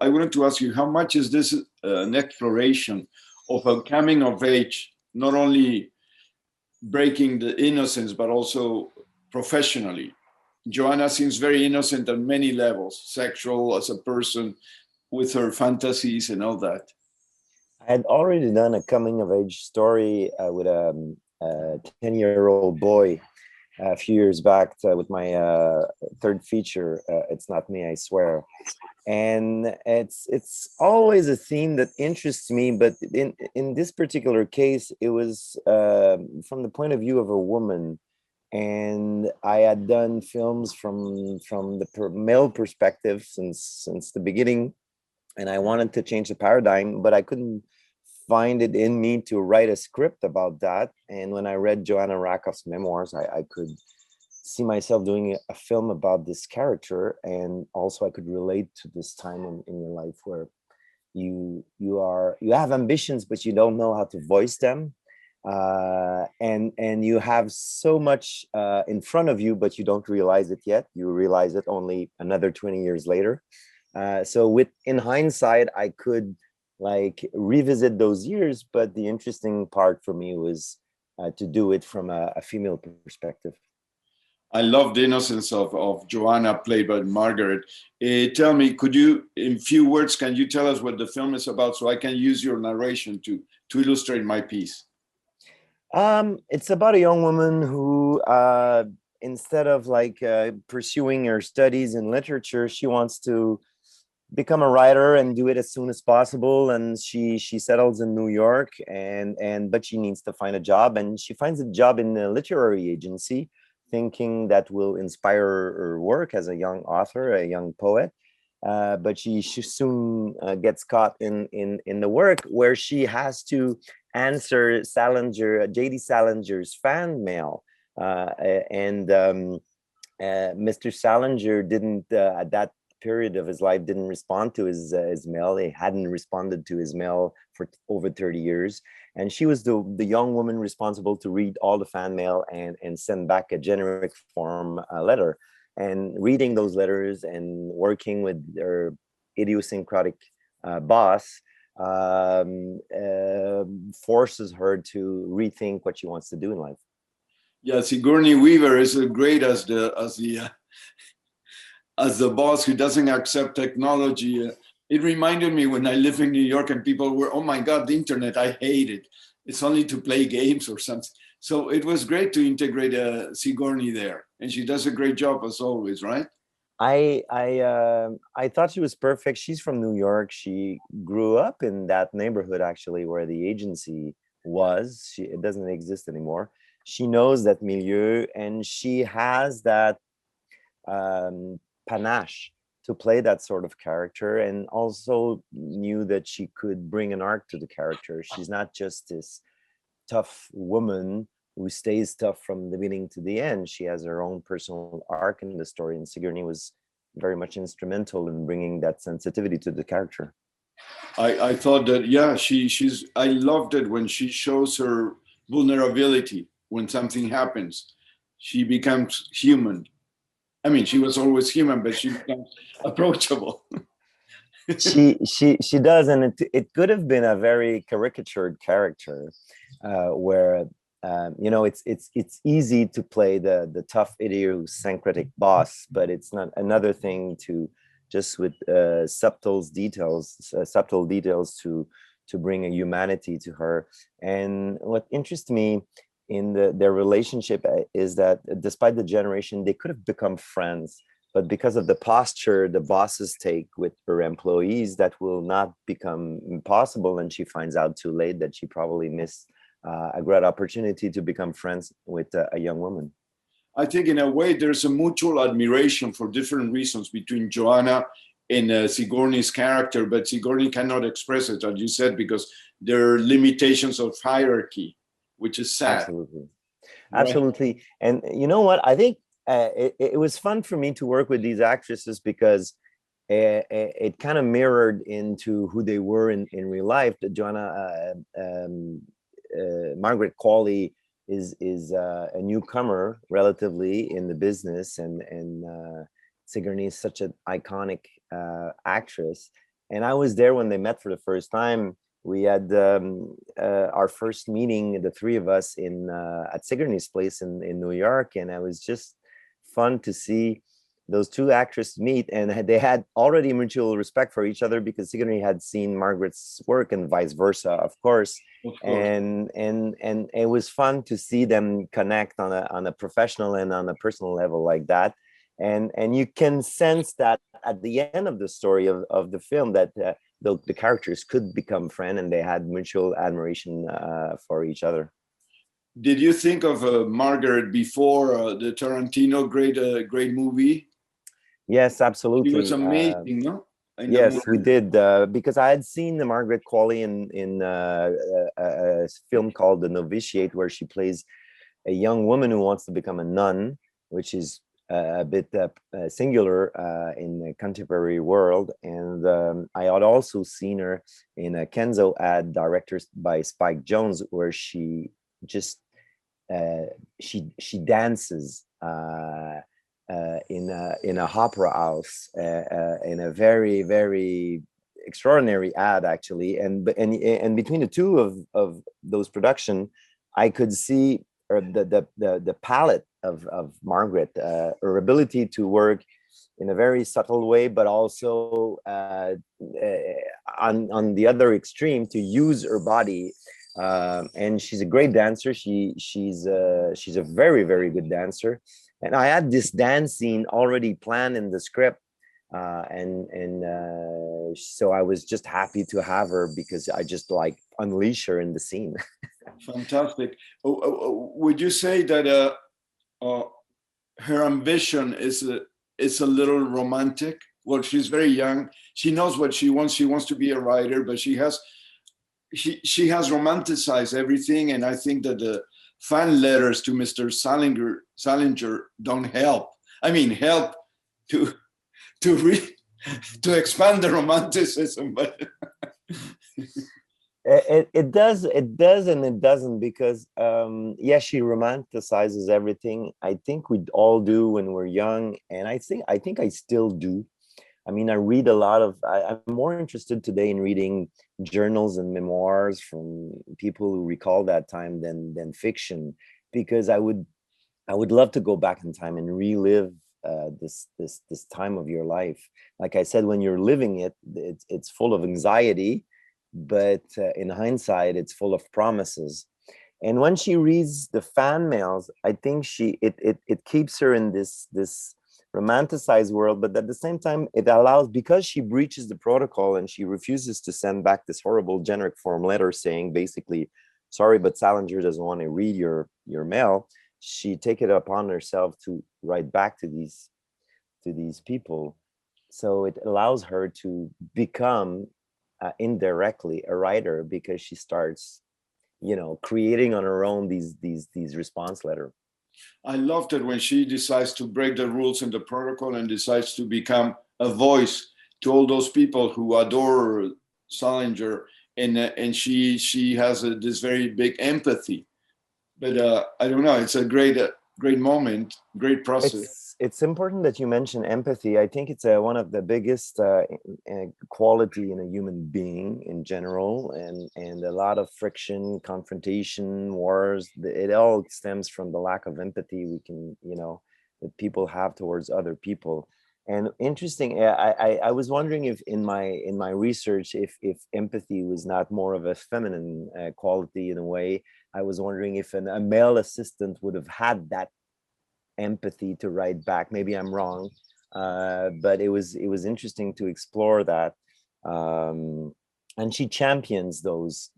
I wanted to ask you, how much is this an exploration of a coming of age, not only breaking the innocence, but also professionally? Joanna seems very innocent on many levels, sexual, as a person, with her fantasies and all that. I had already done a coming of age story with a 10-year-old boy a few years back with my third feature, It's Not Me, I Swear. And it's always a theme that interests me, but in this particular case, it was from the point of view of a woman. And I had done films from the male perspective since the beginning, and I wanted to change the paradigm, but I couldn't find it in me to write a script about that. And when I read Joanna Rakoff's memoirs, I could see myself doing a film about this character, and also I could relate to this time in your life where you have ambitions, but you don't know how to voice them, and you have so much in front of you, but you don't realize it yet. You realize it only another 20 years later. So with in hindsight, I could like revisit those years, but the interesting part for me was to do it from a female perspective. I love the innocence of Joanna, played by Margaret. Tell me, could you, in few words, can you tell us what the film is about so I can use your narration to illustrate my piece? It's about a young woman who, instead of like pursuing her studies in literature, she wants to become a writer and do it as soon as possible. And she settles in New York, and but she needs to find a job, and she finds a job in a literary agency, thinking that will inspire her work as a young author, a young poet. But she soon gets caught in the work where she has to answer JD Salinger's fan mail, and Mr. Salinger didn't at that period of his life didn't respond to his mail. He hadn't responded to his mail for over 30 years. And she was the young woman responsible to read all the fan mail and send back a generic form letter. And reading those letters and working with their idiosyncratic boss forces her to rethink what she wants to do in life. Yeah, Sigourney Weaver is great as the boss who doesn't accept technology. It reminded me when I lived in New York and people were, oh my God, the internet, I hate it. It's only to play games or something. So it was great to integrate Sigourney there. And she does a great job as always, right? I thought she was perfect. She's from New York. She grew up in that neighborhood actually where the agency was. It doesn't exist anymore. She knows that milieu, and she has that panache to play that sort of character, and also knew that she could bring an arc to the character. She's not just this tough woman who stays tough from the beginning to the end. She has her own personal arc in the story, and Sigourney was very much instrumental in bringing that sensitivity to the character. I thought that, yeah, I loved it when she shows her vulnerability when something happens. She becomes human. I mean, she was always human, but she becomes approachable. She does, and it could have been a very caricatured character, where it's easy to play the tough idiosyncratic boss, but it's not. Another thing to just with subtle details to bring a humanity to her. And what interests me in their relationship is that despite the generation, they could have become friends, but because of the posture the bosses take with her employees, that will not become possible. And she finds out too late that she probably missed a great opportunity to become friends with a young woman. I think in a way there's a mutual admiration for different reasons between Joanna and Sigourney's character, but Sigourney cannot express it, as you said, because there are limitations of hierarchy, which is sad. Absolutely. Right? Absolutely. And you know what? I think it was fun for me to work with these actresses because it kind of mirrored into who they were in real life. The Joanna Margaret Qualley is a newcomer relatively in the business, and Sigourney is such an iconic actress. And I was there when they met for the first time. We had our first meeting, the three of us, in at Sigourney's place in New York, and it was just fun to see those two actresses meet, and they had already mutual respect for each other because Sigourney had seen Margaret's work and vice versa, of course. And it was fun to see them connect on a professional and on a personal level like that. And you can sense that at the end of the story of the film that the characters could become friends and they had mutual admiration for each other. Did you think of Margaret before the Tarantino great movie? Yes, absolutely. It was amazing, no? Yes, we did, because I had seen the Margaret Qualley in a film called The Novitiate, where she plays a young woman who wants to become a nun, which is a bit singular in the contemporary world. And I had also seen her in a Kenzo ad directed by Spike Jonze, where she just she dances in a opera house in a very, very extraordinary ad, actually. And between the two of those production, I could see the palette of Margaret, her ability to work in a very subtle way, but also on the other extreme, to use her body. And she's a great dancer. She's a very, very good dancer. And I had this dance scene already planned in the script. So I was just happy to have her because I just like unleash her in the scene. Fantastic. Would you say that her ambition is a little romantic? Well, she's very young. She knows what she wants. She wants to be a writer, but she has romanticized everything. And I think that the fan letters to Mr. Salinger don't help. I mean, help to expand the romanticism, but it does, and it doesn't, because yeah, she romanticizes everything. I think we all do when we're young, and I think I still do. I mean, I read a lot of. I'm more interested today in reading journals and memoirs from people who recall that time than fiction, because I would love to go back in time and relive this time of your life. Like I said, when you're living it, it's full of anxiety, but in hindsight, it's full of promises. And when she reads the fan mails, I think it keeps her in this romanticized world, but at the same time, it allows, because she breaches the protocol and she refuses to send back this horrible generic form letter saying basically, sorry, but Salinger doesn't want to read your mail. She take it upon herself to write back to these people. So it allows her to become indirectly a writer, because she starts, creating on her own these response letter. I loved it when she decides to break the rules and the protocol and decides to become a voice to all those people who adore Salinger, and she has this very big empathy. But I don't know, it's a great moment, great process. It's important that you mention empathy. I think it's one of the biggest quality in a human being in general, and a lot of friction, confrontation, wars, it all stems from the lack of empathy that people have towards other people. And interesting, I was wondering if in my research, if empathy was not more of a feminine quality in a way. I was wondering if a male assistant would have had that empathy to write back. Maybe I'm wrong, but it was interesting to explore that. And she champions those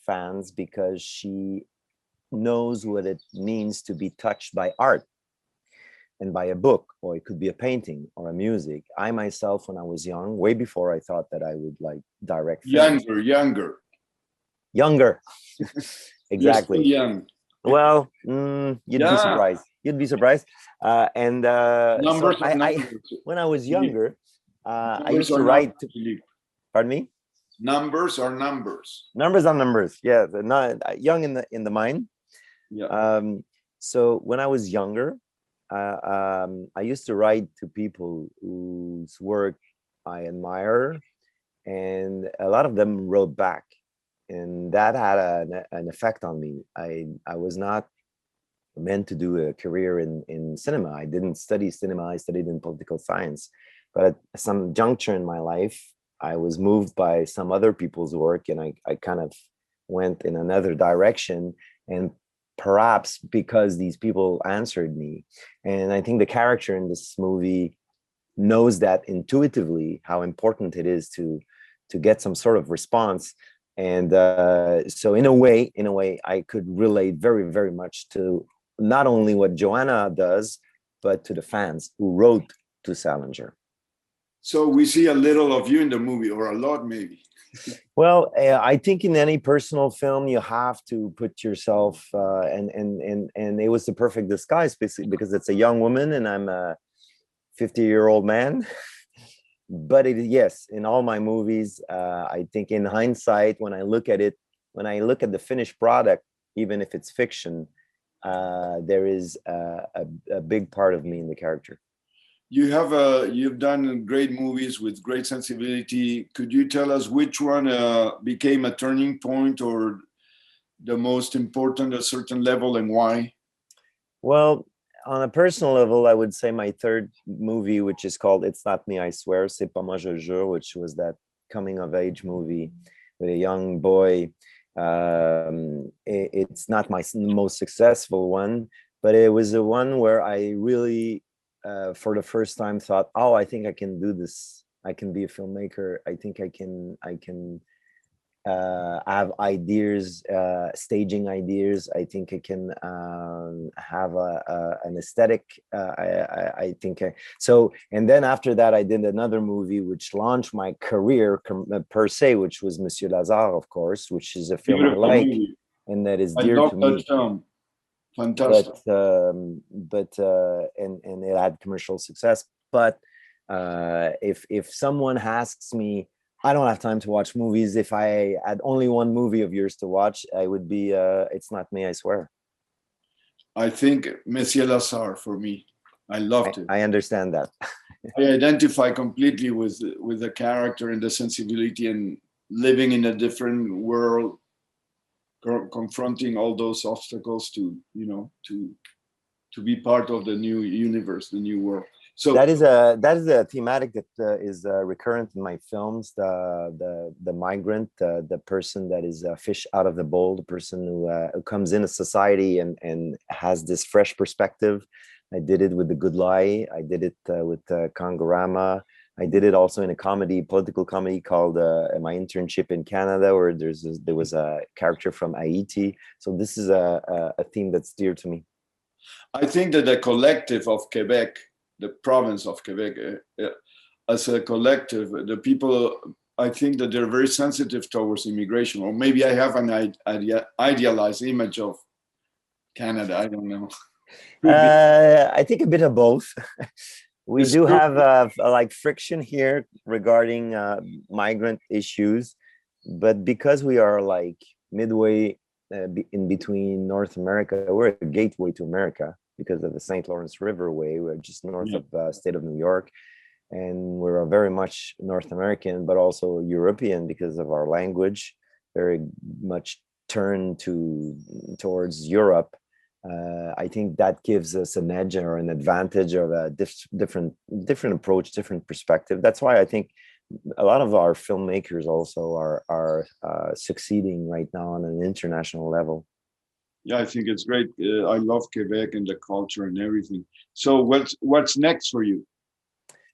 fans because she knows what it means to be touched by art and by a book, or it could be a painting or a music. I myself, when I was young, way before I thought that I would like direct films. Younger. Exactly. You're still young. Well, you'd be surprised. You'd be surprised. Numbers so when I was younger, I used to write. Pardon me? Numbers are numbers. Numbers are numbers. Yeah, not young in the mind. Yeah. So when I was younger, I used to write to people whose work I admire, and a lot of them wrote back, and that had an effect on me. I was not meant to do a career in cinema. I didn't study cinema. I studied in political science, but at some juncture in my life, I was moved by some other people's work, and I kind of went in another direction. And perhaps because these people answered me, and I think the character in this movie knows that intuitively how important it is to get some sort of response. And so in a way I could relate very, very much to not only what Joanna does, but to the fans who wrote to Salinger. So we see a little of you in the movie, or a lot maybe. Well, I think in any personal film you have to put yourself and it was the perfect disguise, basically, because it's a young woman and I'm a 50-year-old man. But yes, in all my movies, I think in hindsight, when I look at it, when I look at the finished product, even if it's fiction, there is a big part of me in the character. You've done great movies with great sensibility. Could you tell us which one became a turning point or the most important at a certain level, and why? Well, on a personal level, I would say my third movie, which is called It's Not Me, I Swear, C'est Pas Moi, Je Jure, which was that coming of age movie with a young boy. It's not my most successful one, but it was the one where I really, for the first time, thought, oh, I think I can do this. I can be a filmmaker. I think I can have ideas, staging ideas. I think I can have an aesthetic. I think so. And then after that, I did another movie which launched my career per se, which was Monsieur Lazare, of course, which is a film beautiful I like movie. And that is dear to me. Film. Fantastic. But and it had commercial success. But if someone asks me, I don't have time to watch movies. If I had only one movie of yours to watch, I would be It's Not Me, I Swear. I think Monsieur Lazare for me. I loved it. I understand that. I identify completely with the character and the sensibility, and living in a different world, confronting all those obstacles to be part of the new universe, the new world. So that is a thematic that is recurrent in my films. The migrant, the person that is a fish out of the bowl, the person who comes in a society and has this fresh perspective. I did it with The Good Lie. I did it with Kangorama. I did it also in a comedy, political comedy called my internship in Canada, where there was a character from Haiti. So this is a theme that's dear to me. I think that the collective of Quebec, the province of Quebec, as a collective, the people, I think that they're very sensitive towards immigration, or maybe I have an idealized image of Canada. I don't know. I think a bit of both. We do have like friction here regarding migrant issues, but because we are like midway in between North America, we're a gateway to America because of the St. Lawrence Riverway. We're just north of state of New York, and we're very much North American, but also European because of our language, very much turned towards Europe. I think that gives us an edge or an advantage of a different approach, different perspective. That's why I think a lot of our filmmakers also are succeeding right now on an international level. Yeah, I think it's great. I love Quebec and the culture and everything. So what's next for you?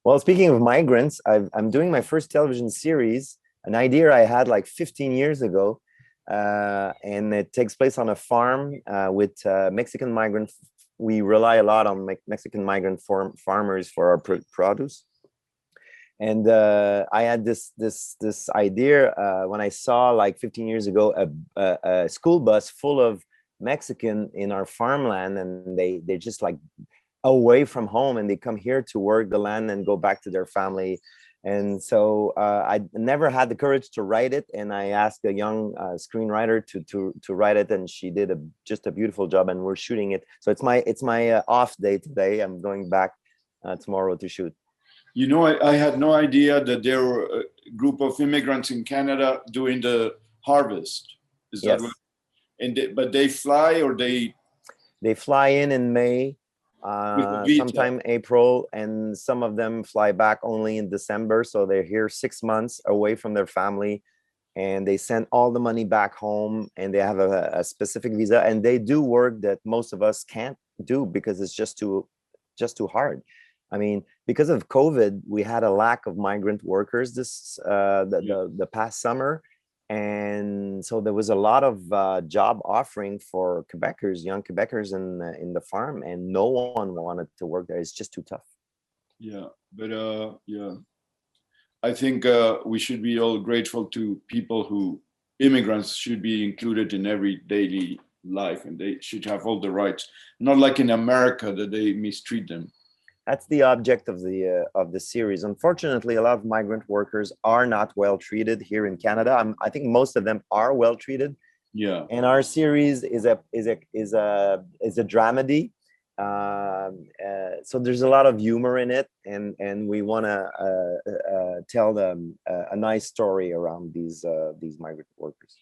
Well, speaking of migrants, I'm doing my first television series, an idea I had like 15 years ago. And it takes place on a farm with Mexican migrants. We rely a lot on Mexican migrant farmers for our produce. And I had this idea when I saw like 15 years ago a school bus full of Mexican in our farmland, and they're just like away from home, and they come here to work the land and go back to their family. And so I never had the courage to write it, and I asked a young screenwriter to write it, and she did just a beautiful job, and we're shooting it. So it's my off day today. I'm going back tomorrow to shoot. You know, I had no idea that there were a group of immigrants in Canada doing the harvest. Is that what? Yes, And but they fly, or they fly in May, with a visa? sometime April, and some of them fly back only in December. So they're here 6 months away from their family, and they send all the money back home, and they have a specific visa, and they do work that most of us can't do because it's just too hard. I mean, because of COVID, we had a lack of migrant workers this Yeah, the past summer, and so there was a lot of job offering for Quebecers, young Quebecers in the farm, and no one wanted to work there. It's just too tough. yeah. But yeah, I think we should be all grateful to people who immigrants should be included in every daily life, and they should have all the rights. Not like in America that they mistreat them. That's the object of the series. Unfortunately, a lot of migrant workers are not well treated here in Canada. I think most of them are well treated, Yeah, and our series is a dramedy. So there's a lot of humor in it, and we want to tell them a nice story around these migrant workers.